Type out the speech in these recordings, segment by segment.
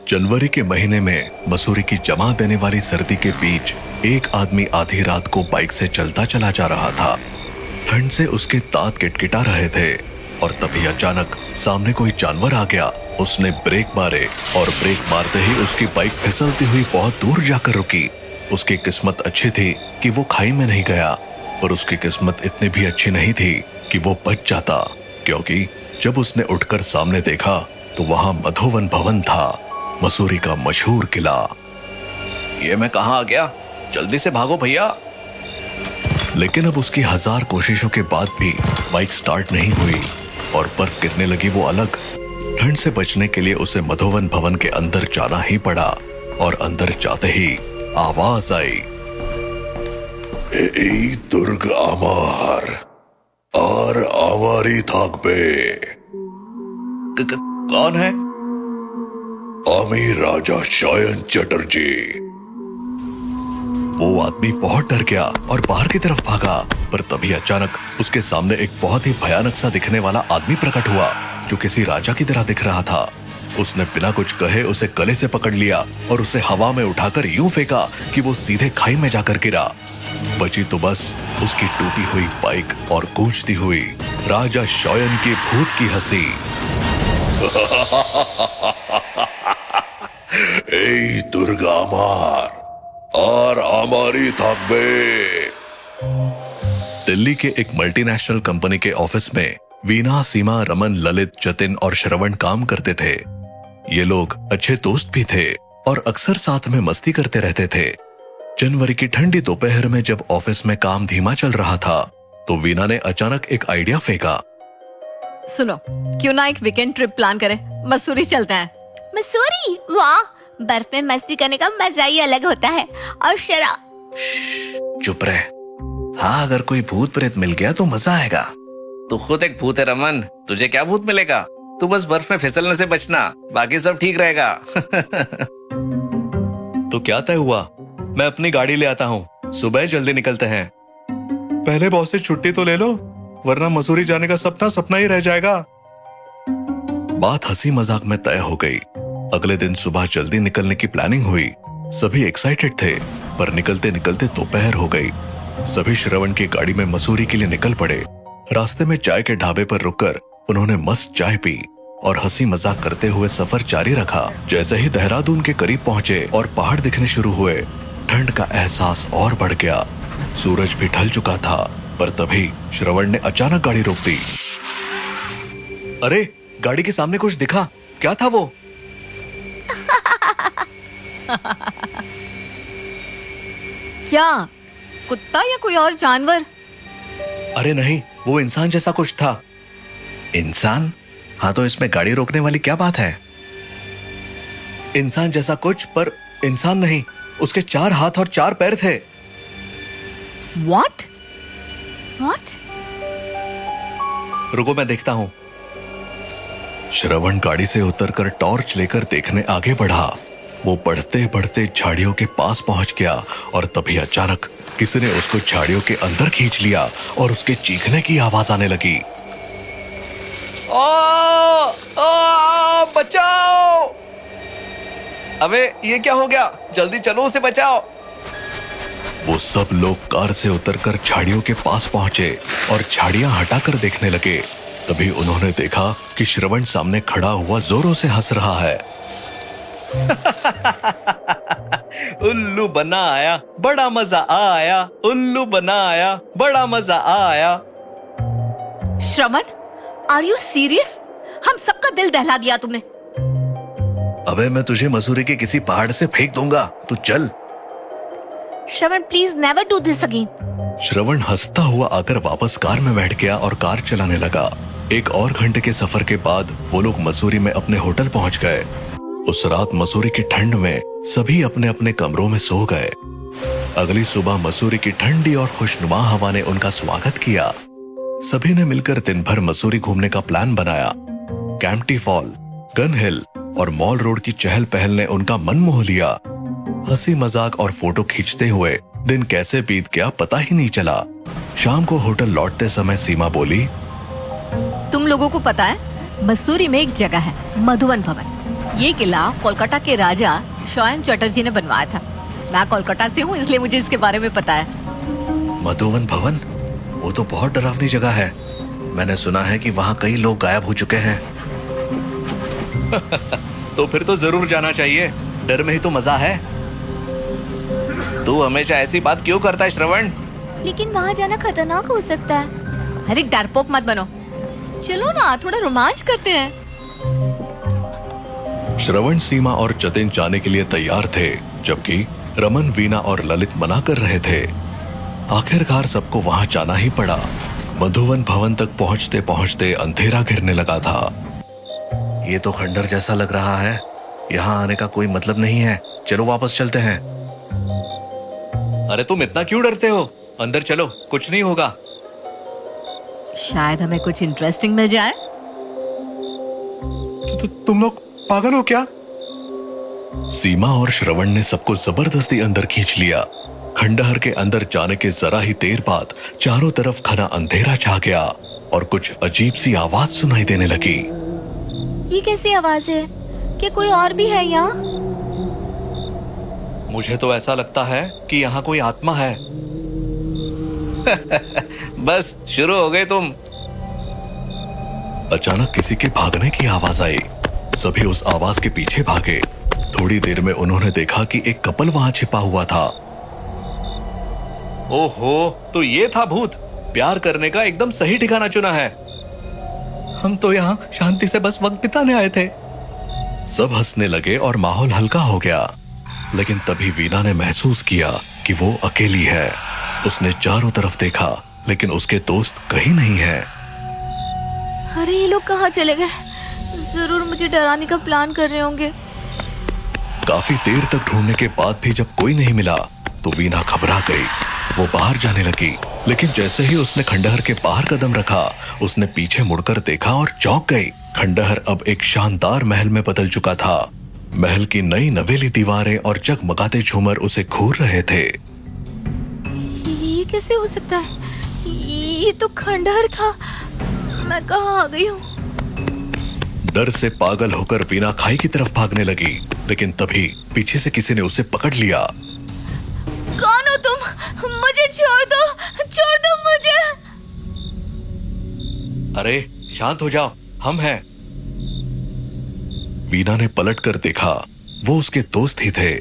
जनवरी के महीने में मसूरी की जमा देने वाली सर्दी के बीच एक आदमी आधी रात को बाइक से चलता चला जा रहा था। ठंड से उसके दांत किटकिटा रहे थे और तभी अचानक सामने कोई जानवर आ गया। उसने ब्रेक मारे और ब्रेक मारते ही उसकी बाइक फिसलती हुई बहुत दूर जाकर रुकी। उसकी किस्मत अच्छी थी कि वो खाई में नहीं गया, पर उसकी किस्मत इतनी भी अच्छी नहीं थी कि वो बच जाता, क्योंकि जब उसने उठकर सामने देखा तो वहां मधुवन भवन था, मसूरी का मशहूर किला। ये मैं कहाँ आ गया? जल्दी से भागो भैया। लेकिन अब उसकी 1000 कोशिशों के बाद भी बाइक स्टार्ट नहीं हुई और बर्फ गिरने लगी वो अलग। ठंड से बचने के लिए उसे मधुवन भवन के अंदर जाना ही पड़ा और अंदर जाते ही आवाज आई, এই দুর্গ আমার আর আমারই থাকবে। कौन है? আমি राजा शयन चटर्जी। वो आदमी बहुत डर गया और बाहर की तरफ भागा, पर तभी अचानक उसके सामने एक बहुत ही भयानक सा दिखने वाला आदमी प्रकट हुआ जो किसी राजा की तरह दिख रहा था। उसने बिना कुछ कहे उसे गले से पकड़ लिया और उसे हवा में उठाकर यूं फेंका कि वो सीधे खाई में जाकर गिरा। बची तो बस उसकी टूटी हुई बाइक और गूंजती हुई राजा शयन की भूत की हंसी। এই দুর্গা আমার আর আমারই থাকবে। दिल्ली के एक मल्टीनेशनल कंपनी के ऑफिस में वीना, सीमा, रमन, ललित, जतिन और श्रवण काम करते थे। ये लोग अच्छे दोस्त भी थे और अक्सर साथ में मस्ती करते रहते थे। जनवरी की ठंडी दोपहर में जब ऑफिस में काम धीमा चल रहा था तो वीना ने अचानक एक आइडिया फेंका। सुनो, क्यों ना एक वीकेंड ट्रिप प्लान करें, मसूरी चलते हैं। मसूरी? वाह, बर्फ में मस्ती करने का मजा ही अलग होता है। और शराब। चुप रहे। हाँ, अगर कोई भूत प्रेत मिल गया तो मजा आएगा। तू खुद एक भूत है रमन, तुझे क्या भूत मिलेगा? तू बस बर्फ में फिसलने से बचना, बाकी सब ठीक रहेगा। तो क्या तय हुआ? मैं अपनी गाड़ी ले आता हूँ, सुबह जल्दी निकलते हैं। पहले बॉस से छुट्टी तो ले लो, वरना मसूरी जाने का सपना सपना ही रह जाएगा। बात हंसी मजाक में तय हो गई। अगले दिन सुबह जल्दी निकलने की प्लानिंग हुई। सभी एक्साइटेड थे, पर निकलते निकलते दोपहर हो गई। सभी श्रवण की गाड़ी में मसूरी के लिए निकल पड़े। रास्ते में चाय के ढाबे पर रुककर उन्होंने मस्त चाय पी और हंसी मजाक करते हुए सफर जारी रखा। जैसे ही देहरादून के करीब पहुंचे और पहाड़ दिखने शुरू हुए, ठंड का एहसास और बढ़ गया। सूरज भी ढल चुका था, पर तभी श्रवण ने अचानक गाड़ी रोक दी। अरे, गाड़ी के सामने कुछ दिखा। क्या था वो? क्या कुत्ता या कोई और जानवर? अरे नहीं, वो इंसान जैसा कुछ था। इंसान? हाँ, तो इसमें गाड़ी रोकने वाली क्या बात है? इंसान जैसा कुछ, पर इंसान नहीं। उसके 4 हाथ और 4 पैर थे। What? What? रुको, मैं देखता हूं। श्रवण गाड़ी से उतरकर टॉर्च लेकर देखने आगे बढ़ा। वो बढ़ते बढ़ते झाड़ियों के पास पहुंच गया और तभी अचानक किसी ने उसको झाड़ियों के अंदर खींच लिया और उसके चीखने की आवाज आने लगी। बचाओ! अबे, ये क्या हो गया? जल्दी चलो, उसे बचाओ। वो सब लोग कार से उतरकर झाड़ियों के पास पहुंचे और झाड़ियां हटाकर देखने लगे। तभी उन्होंने देखा कि श्रवण सामने खड़ा हुआ जोरों से हंस रहा है। उल्लू बना आया, बड़ा मजा आया। उल्लू बना आया, बड़ा मजा आया। श्रवण, आर यू सीरियस? हम सबका दिल दहला दिया तुमने। अबे, मैं तुझे मसूरी के किसी पहाड़ से फेंक दूंगा, तू चल। Shravan, please never do this again. Shravan हंसता हुआ आकर वापस कार में बैठ गया और कार चलाने लगा। 1 और घंटे के सफर के बाद वो लोग मसूरी में अपने होटल पहुंच गए। उस रात मसूरी की ठंड में सभी अपने अपने कमरों में सो गए। अगली सुबह मसूरी की ठंडी और खुशनुमा हवा ने उनका स्वागत किया। सभी ने मिलकर दिन भर मसूरी घूमने का प्लान बनाया। कैंपटी फॉल, गन हिल और मॉल रोड की चहल पहल ने उनका मन मोह लिया। हंसी मजाक और फोटो खींचते हुए दिन कैसे बीत गया पता ही नहीं चला। शाम को होटल लौटते समय सीमा बोली, तुम लोगों को पता है, मसूरी में एक जगह है, मधुवन भवन। ये किला कोलकाता के राजा शोएन चटर्जी ने बनवाया था। मैं कोलकाता से हूँ, इसलिए मुझे इसके बारे में पता है। मधुवन भवन, वो तो बहुत डरावनी जगह है। मैंने सुना है कि वहाँ कई लोग गायब हो चुके हैं। तो फिर तो जरूर जाना चाहिए, डर में ही तो मजा है। तू हमेशा ऐसी बात क्यों करता है श्रवण? लेकिन वहाँ जाना खतरनाक हो सकता है। अरे डरपोक मत बनो, चलो ना थोड़ा रोमांच करते हैं। श्रवण, सीमा और जतिन जाने के लिए तैयार थे, जबकि रमन, वीना और ललित मना कर रहे थे। आखिरकार सबको वहां जाना ही पड़ा। मधुवन भवन तक पहुंचते पहुंचते अंधेरा घिरने लगा था। ये तो खंडर जैसा लग रहा है, यहाँ आने का कोई मतलब नहीं है। चलो वापस चलते हैं। अरे तुम इतना क्यों डरते हो? अंदर चलो, कुछ नहीं होगा। शायद हमें कुछ इंटरेस्टिंग मिल जाए। तुम लोग पागल हो क्या? सीमा और श्रवण ने सबको जबरदस्ती अंदर खींच लिया। खंडहर के अंदर जाने के जरा ही देर बाद चारों तरफ घना अंधेरा छा गया और कुछ अजीब सी आवाज सुनाई देने लगी। ये कैसी आवाज है? क्या कोई और भी है यहाँ? मुझे तो ऐसा लगता है कि यहाँ कोई आत्मा है। बस शुरू हो गए तुम। अचानक किसी के भागने की आवाज आई। सभी उस आवाज के पीछे भागे। थोड़ी देर में उन्होंने देखा कि एक कपल वहां छिपा हुआ था। ओहो, तो ये था भूत। प्यार करने का एकदम सही ठिकाना चुना है। हम तो यहाँ शांति से बस वक्त बिताने आए थे। सब हंसने लगे और माहौल हल्का हो गया। लेकिन तभी वीना ने महसूस किया कि वो अकेली है। उसने चारों तरफ देखा, लेकिन उसके दोस्त कहीं नहीं है। अरे ये लोग कहाँ चले गए? जरूर मुझे डराने का प्लान कर रहे होंगे। काफी देर तक ढूंढने के बाद भी जब कोई नहीं मिला तो वीना घबरा गई। वो बाहर जाने लगी, लेकिन जैसे ही उसने खंडहर के बाहर कदम रखा, उसने पीछे मुड़कर देखा और चौंक गई। खंडहर अब एक शानदार महल में बदल चुका था। महल की नई नवेली दीवारें और जगमगाते झूमर उसे घूर रहे थे। ये कैसे हो सकता है? ये तो खंडहर था। मैं कहाँ आ गई हूँ? डर से पागल होकर वीना खाई की तरफ भागने लगी, लेकिन तभी पीछे से किसी ने उसे पकड़ लिया। कौन हो तुम? मुझे छोड़ दो मुझे। अरे शांत हो जाओ, हम हैं। वीना ने पलट कर देखा, वो उसके दोस्त ही थे।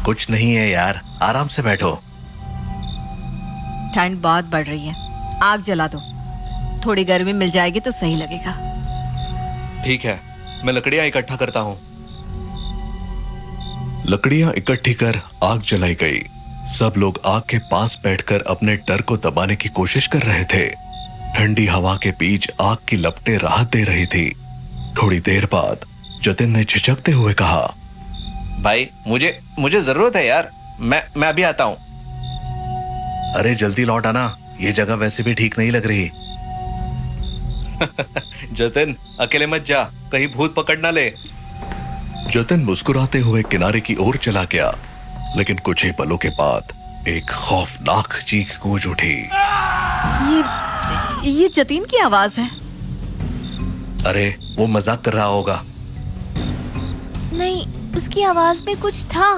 कुछ नहीं है यार, आराम से बैठो। ठंड बहुत बढ़ रही है, आग जला दो। थोड़ी गर्मी मिल जाएगी तो सही लगेगा। ठीक है, मैं लकड़ियां इकट्ठा करता हूँ। लकड़ियां इकट्ठी कर आग जलाई गई। सब लोग आग के पास बैठकर अपने डर को दबाने की कोशिश कर रहे थे। ठंडी हवा के बीच आग की लपटें राहत दे रही थी। थोड़ी देर बाद जतिन ने झिझकते हुए कहा, भाई मुझे जरूरत है यार, मैं अभी आता हूँ। अरे जल्दी लौट आना, ये जगह वैसे भी ठीक नहीं लग रही। जतिन, अकेले मत जा, कहीं भूत पकड़ ना ले। जतिन मुस्कुराते हुए किनारे की ओर चला गया, लेकिन कुछ ही पलों के बाद एक खौफनाक चीख गूंज उठी। ये जतीन की आवाज है। अरे वो मजाक कर रहा होगा। नहीं, उसकी आवाज में कुछ था।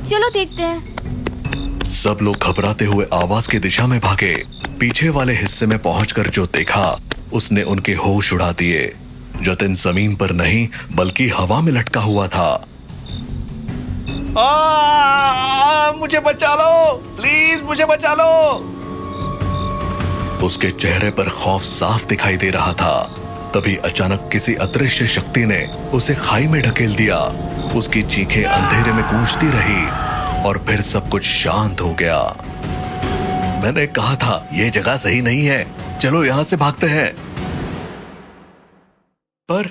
चलो देखते हैं। सब लोग घबराते हुए आवाज की दिशा में भागे। पीछे वाले हिस्से में पहुंचकर जो देखा, उसने उनके होश उड़ा दिए। जतिन जमीन पर नहीं बल्कि हवा में लटका हुआ था। मुझे बचा लो, प्लीज मुझे बचा लो। उसके चेहरे पर खौफ साफ दिखाई दे रहा था। तभी अचानक किसी अदृश्य शक्ति ने उसे खाई में ढकेल दिया। उसकी चीखें अंधेरे में गूंजती रही और फिर सब कुछ शांत हो गया। मैंने कहा था ये जगह सही नहीं है, चलो यहां से भागते हैं। पर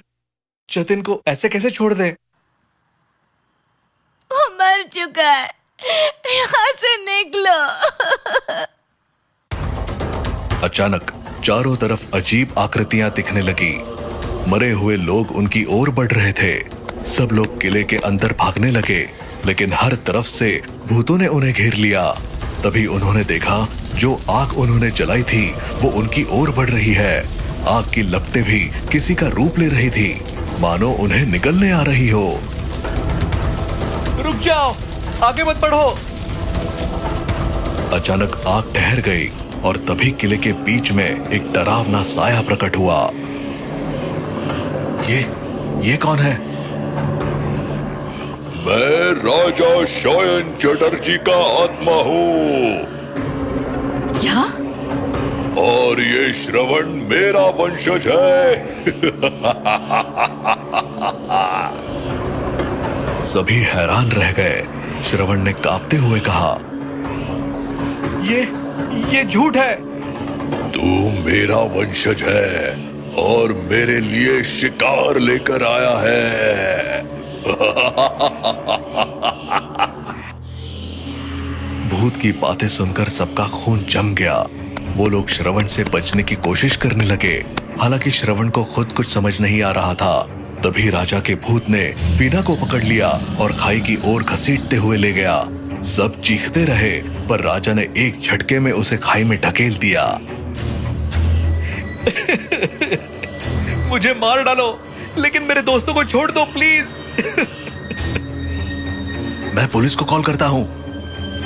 जतिन को ऐसे कैसे छोड़ दे? वो मर चुका है, यहाँ से निकलो। अचानक चारों तरफ अजीब आकृतियां दिखने लगी। मरे हुए लोग उनकी ओर बढ़ रहे थे। सब लोग किले के अंदर भागने लगे, लेकिन हर तरफ से भूतों ने उन्हें घेर लिया। तभी उन्होंने देखा जो आग उन्होंने जलाई थी वो उनकी ओर बढ़ रही है। आग की लपटें भी किसी का रूप ले रही थी। मानो उन्हें निकलने आ रही हो। रुक जाओ, आगे मत बढ़ो। अचानक आग ठहर गई और तभी किले के बीच में एक डरावना साया प्रकट हुआ। ये कौन है? मैं राजा शयन चटर्जी का आत्मा हूँ क्या? और ये श्रवण मेरा वंशज है। सभी हैरान रह गए। श्रवण ने कांपते हुए कहा, ये झूठ है। तू मेरा वंशज है और मेरे लिए शिकार लेकर आया है। भूत की बातें सुनकर सबका खून जम गया। वो लोग श्रवण से बचने की कोशिश करने लगे। हालांकि श्रवण को खुद कुछ समझ नहीं आ रहा था। तभी राजा के भूत ने वीणा को पकड़ लिया और खाई की ओर घसीटते हुए ले गया। सब चीखते रहे, पर राजा ने एक झटके में उसे खाई में ढकेल दिया। मुझे मार डालो, लेकिन मेरे दोस्तों को छोड़ दो प्लीज। मैं पुलिस को कॉल करता हूँ।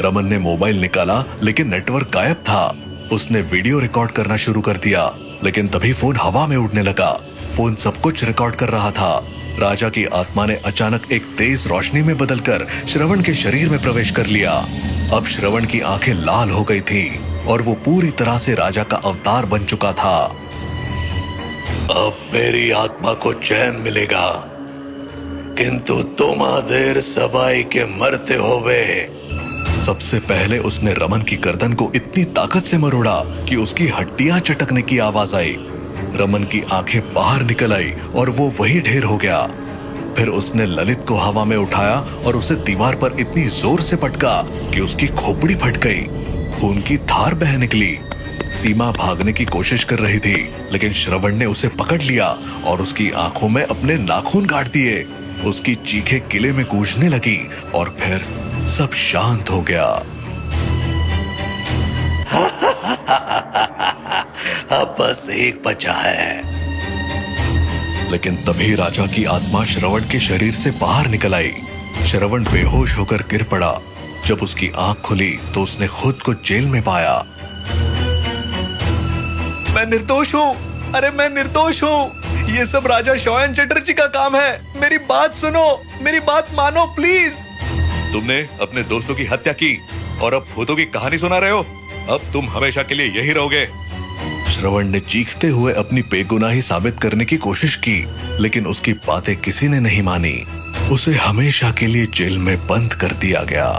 रमन ने मोबाइल निकाला, लेकिन नेटवर्क गायब था। उसने वीडियो रिकॉर्ड करना शुरू कर दिया, लेकिन तभी फोन हवा में उड़ने लगा। फोन सब कुछ रिकॉर्ड कर रहा था। राजा की आत्मा ने अचानक एक तेज रोशनी में बदलकर श्रवण के शरीर में प्रवेश कर लिया। अब श्रवण की आंखें लाल हो गई थी और वो पूरी तरह से राजा का अवतार बन चुका था। अब मेरी आत्मा को चैन मिलेगा, किंतु तुम देर सबाई के मरते होवे। सबसे पहले उसने रमन की गर्दन को इतनी ताकत से मरोड़ा कि उसकी हड्डियां चटकने की आवाज आई। रमन की आंखें बाहर निकल आई और वो वही ढेर हो गया। फिर उसने ललित को हवा में उठाया और उसे दीवार पर इतनी जोर से पटका कि उसकी खोपड़ी फट गई। खून की धार बह निकली। सीमा भागने की कोशिश कर रही थी, लेकिन श्रवण ने उसे पकड़ लिया और उसकी आंखों में अपने नाखून गाड़ दिए। उसकी चीखें किले में गूंजने लगी और फिर सब शांत हो गया। अब बस एक बचा है। लेकिन तभी राजा की आत्मा श्रवण के शरीर से बाहर निकल आई। श्रवण बेहोश होकर गिर पड़ा। जब उसकी आंख खुली तो उसने खुद को जेल में पाया। मैं निर्दोष हूँ। अरे मैं निर्दोष हूँ। ये सब राजा शयन चटर्जी का काम है। मेरी बात सुनो, मेरी बात मानो प्लीज। तुमने अपने दोस्तों की हत्या की और अब भूतों की कहानी सुना रहे हो। अब तुम हमेशा के लिए यही रहोगे। श्रवण ने चीखते हुए अपनी बेगुनाही साबित करने की कोशिश की, लेकिन उसकी बातें किसी ने नहीं मानी। उसे हमेशा के लिए जेल में बंद कर दिया गया।